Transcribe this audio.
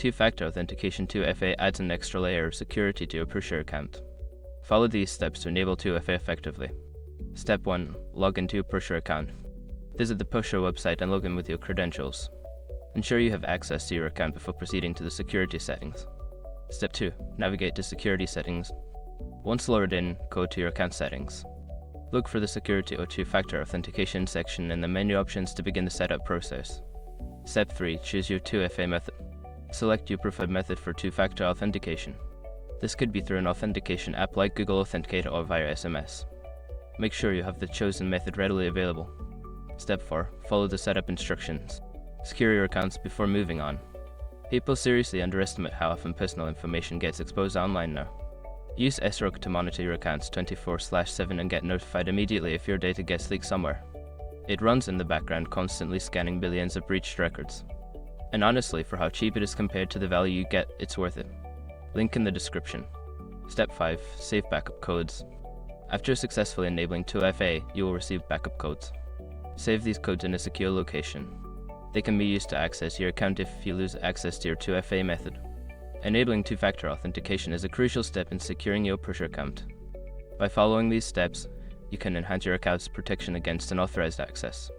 Two-factor authentication 2FA adds an extra layer of security to your Pusher account. Follow these steps to enable 2FA effectively. Step 1. Log into your Pusher account. Visit the Pusher website and log in with your credentials. Ensure you have access to your account before proceeding to the security settings. Step 2. Navigate to Security Settings. Once logged in, go to your account settings. Look for the Security or Two-Factor Authentication section in the menu options to begin the setup process. Step 3. Choose your 2FA method. Select your preferred method for two-factor authentication. This could be through an authentication app like Google Authenticator or via SMS. Make sure you have the chosen method readily available. Step 4. Follow the setup instructions. Secure your accounts before moving on. People seriously underestimate how often personal information gets exposed online now. Use SROC to monitor your accounts 24/7 and get notified immediately if your data gets leaked somewhere. It runs in the background, constantly scanning billions of breached records. And honestly, for how cheap it is compared to the value you get, it's worth it. Link in the description. Step 5. Save backup codes. After successfully enabling 2FA, you will receive backup codes. Save these codes in a secure location. They can be used to access your account if you lose access to your 2FA method. Enabling two-factor authentication is a crucial step in securing your Pusher account. By following these steps, you can enhance your account's protection against unauthorized access.